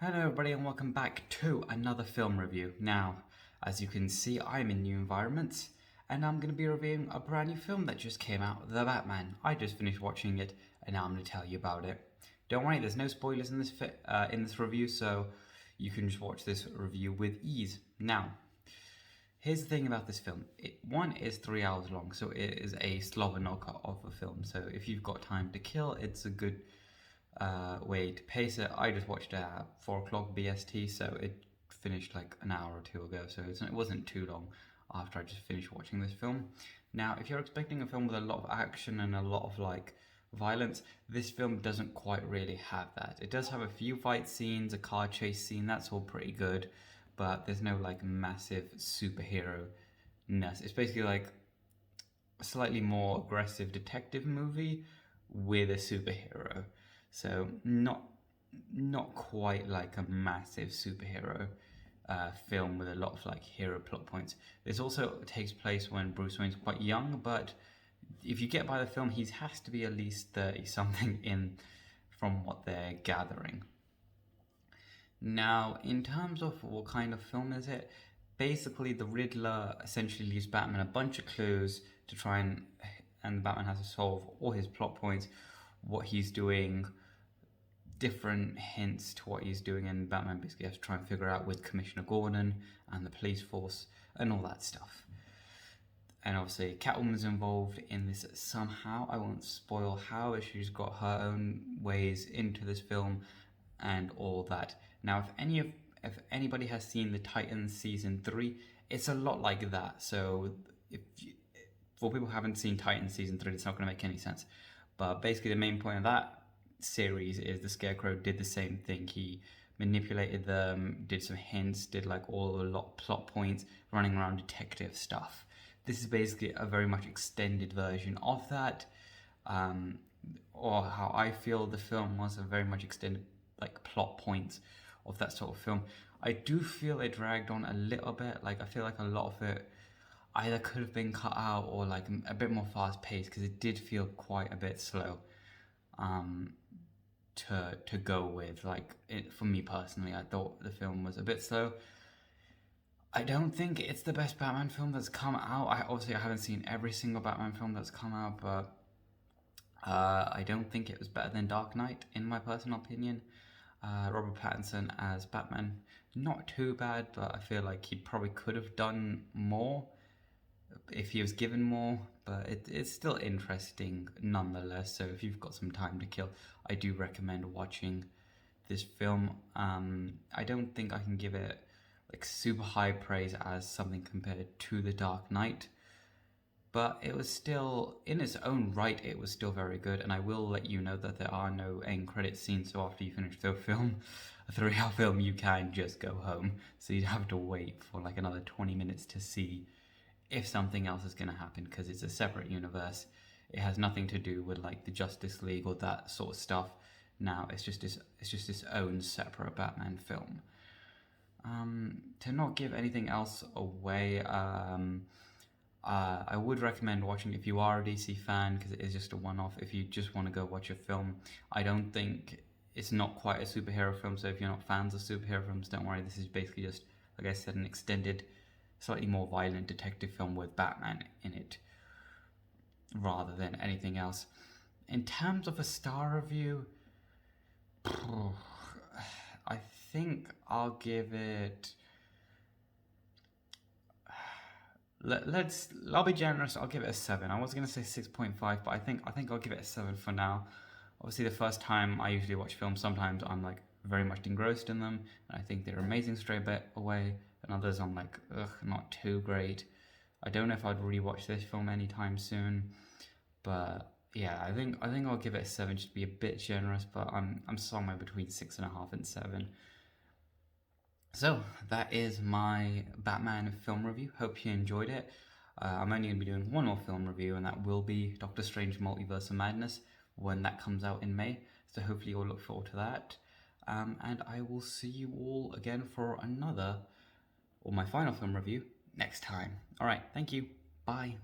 Hello everybody and welcome back to another film review. Now, as you can see, I'm in new environments and I'm going to be reviewing a brand new film that just came out, The Batman. I just finished watching it and now I'm going to tell you about it. Don't worry, there's no spoilers in this review, so you can just watch this review with ease. Now, here's the thing about this film. One is 3 hours long, so it is a slobber knocker of a film. So if you've got time to kill, it's a good way to pace it. I just watched it at 4 o'clock BST, so it finished like an hour or two ago, so it wasn't too long after I just finished watching this film. Now, if you're expecting a film with a lot of action and a lot of like violence, this film doesn't quite really have that. It does have a few fight scenes, a car chase scene, that's all pretty good, but there's no like massive superhero-ness. It's basically like a slightly more aggressive detective movie with a superhero. So not quite like a massive superhero film with a lot of like hero plot points. This also takes place when Bruce Wayne's quite young, but if you get by the film, he has to be at least 30 something in from what they're gathering. Now, in terms of what kind of film is it, basically the Riddler essentially leaves Batman a bunch of clues to try and Batman has to solve all his plot points, what he's doing, different hints to what he's doing, and Batman basically has to try and figure out with Commissioner Gordon and the police force and all that stuff. And obviously Catwoman's involved in this somehow. I won't spoil how, but she's got her own ways into this film and all that. Now, if anybody has seen the Titans season 3, it's a lot like that. So for people who haven't seen Titans season 3, it's not going to make any sense. But basically the main point of that series is the Scarecrow did the same thing. He manipulated them, did some hints, did like all the plot points, running around detective stuff. This is basically a very much extended version of that, or how I feel the film was a very much extended like plot points of that sort of film. I do feel it dragged on a little bit. Like I feel like a lot of it either could have been cut out or like a bit more fast paced, because it did feel quite a bit slow. To go with, like, for me personally, I thought the film was a bit slow. I don't think it's the best Batman film that's come out. I haven't seen every single Batman film that's come out, but I don't think it was better than Dark Knight, in my personal opinion. Robert Pattinson as Batman, not too bad, but I feel like he probably could have done more if he was given more, but it's still interesting nonetheless. So if you've got some time to kill, I do recommend watching this film. I don't think I can give it like super high praise as something compared to The Dark Knight, but it was still, in its own right, it was still very good. And I will let you know that there are no end credit scenes, so after you finish the film, a 3-hour film, you can just go home, so you'd have to wait for like another 20 minutes to see if something else is going to happen, because it's a separate universe. It has nothing to do with like the Justice League or that sort of stuff. Now it's just its own separate Batman film. To not give anything else away, I would recommend watching if you are a DC fan, because it is just a one-off. If you just want to go watch a film, I don't think it's not quite a superhero film, so if you're not fans of superhero films, don't worry. This is basically just, like I said, an extended, slightly more violent detective film with Batman in it rather than anything else. In terms of a star review, I think I'll give it, I'll be generous, I'll give it a 7. I was going to say 6.5, but I think I'll give it a 7 for now. Obviously, the first time I usually watch films, sometimes I'm like very much engrossed in them and I think they're amazing straight away, and others I'm like, ugh, not too great. I don't know if I'd rewatch this film anytime soon, but yeah, I think I'll give it a 7 just to be a bit generous, but I'm somewhere between 6.5 and 7. So that is my Batman film review. Hope you enjoyed it. I'm only going to be doing one more film review, and that will be Doctor Strange Multiverse of Madness when that comes out in May. So hopefully you'll look forward to that. And I will see you all again for another, or my final film review, next time. Alright, thank you. Bye.